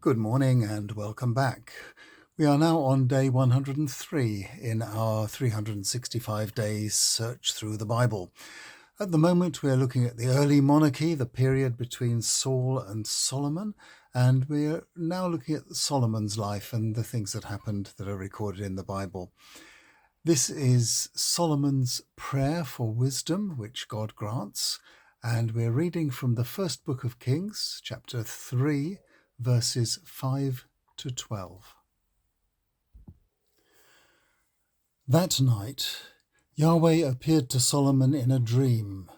Good morning and welcome back. We are now on day 103 in our 365 days search through the Bible. At the moment, we are looking at the early monarchy, the period between Saul and Solomon, and we're now looking at Solomon's life and the things that happened that are recorded in the Bible. This is Solomon's prayer for wisdom, which God grants, and we're reading from the first book of Kings, chapter 3, verses 5 to 12. That night, Yahweh appeared to Solomon in a dream,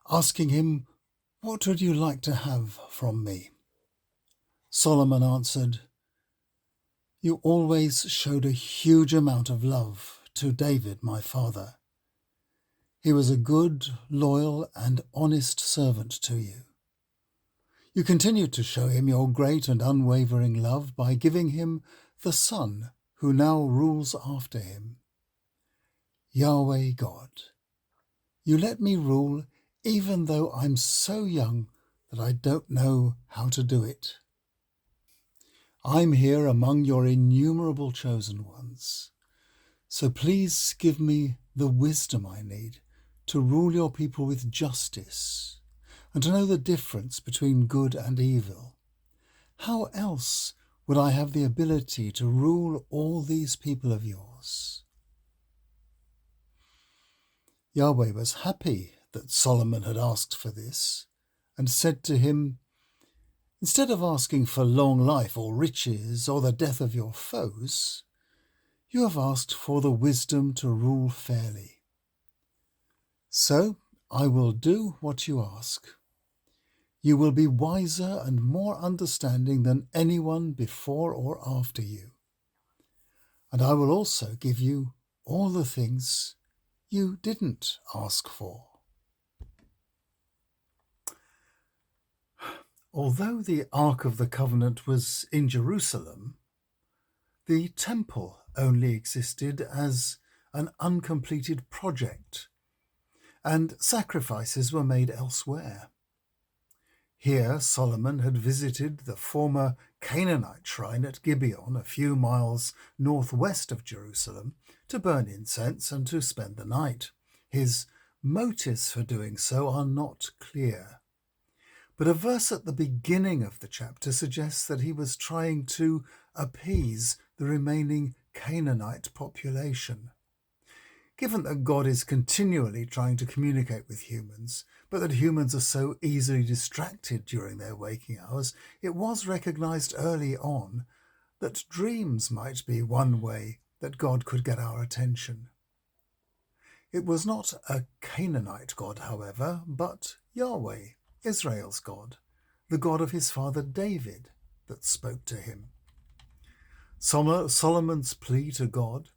asking him, "What would you like to have from me?" Solomon answered, "You always showed a huge amount of love to David, my father. He was a good, loyal, and honest servant to you. You continued to show him your great and unwavering love by giving him the son who now rules after him. Yahweh God, you let me rule even though I'm so young that I don't know how to do it. I'm here among your innumerable chosen ones, so please give me the wisdom I need to rule your people with justice and to know the difference between good and evil. How else would I have the ability to rule all these people of yours?" Yahweh was happy that Solomon had asked for this and said to him, "Instead of asking for long life or riches or the death of your foes, you have asked for the wisdom to rule fairly. So I will do what you ask. You will be wiser and more understanding than anyone before or after you. And I will also give you all the things you didn't ask for." Although the Ark of the Covenant was in Jerusalem, the temple only existed as an uncompleted project, and sacrifices were made elsewhere. Here Solomon had visited the former Canaanite shrine at Gibeon, a few miles northwest of Jerusalem, to burn incense and to spend the night. His motives for doing so are not clear. But a verse at the beginning of the chapter suggests that he was trying to appease the remaining Canaanite population. Given that God is continually trying to communicate with humans, but that humans are so easily distracted during their waking hours, it was recognized early on that dreams might be one way that God could get our attention. It was not a Canaanite God, however, but Yahweh, Israel's God, the God of his father David, that spoke to him. Solomon's plea to God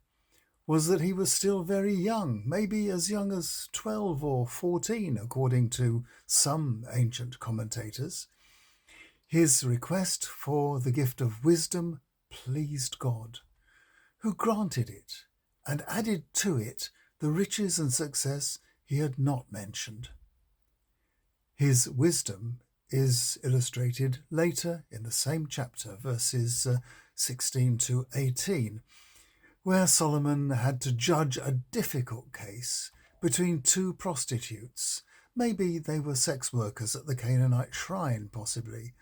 was that he was still very young, maybe as young as 12 or 14, according to some ancient commentators. His request for the gift of wisdom pleased God, who granted it and added to it the riches and success he had not mentioned. His wisdom is illustrated later in the same chapter, verses 16 to 18, where Solomon had to judge a difficult case between two prostitutes. Maybe they were sex workers at the Canaanite shrine, possibly.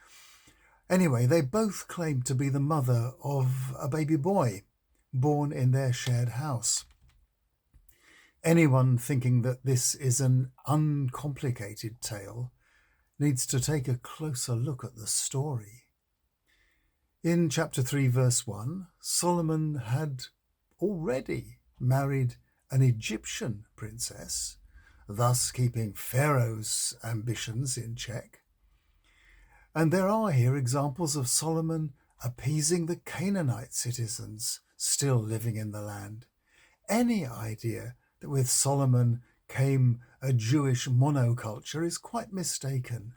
Anyway, they both claimed to be the mother of a baby boy born in their shared house. Anyone thinking that this is an uncomplicated tale needs to take a closer look at the story. In chapter 3, verse 1, Solomon had already married an Egyptian princess, thus keeping Pharaoh's ambitions in check. And there are here examples of Solomon appeasing the Canaanite citizens still living in the land. Any idea that with Solomon came a Jewish monoculture is quite mistaken.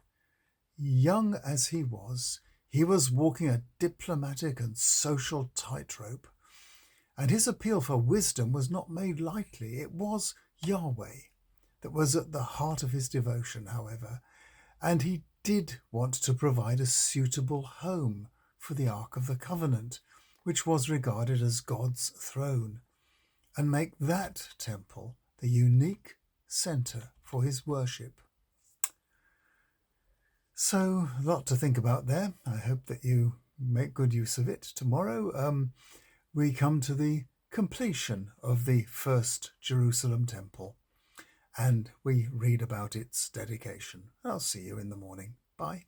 Young as he was walking a diplomatic and social tightrope, and his appeal for wisdom was not made lightly. It was Yahweh that was at the heart of his devotion, however, and he did want to provide a suitable home for the Ark of the Covenant, which was regarded as God's throne, and make that temple the unique centre for his worship. So, a lot to think about there. I hope that you make good use of it. Tomorrow we come to the completion of the first Jerusalem temple, and we read about its dedication. I'll see you in the morning. Bye.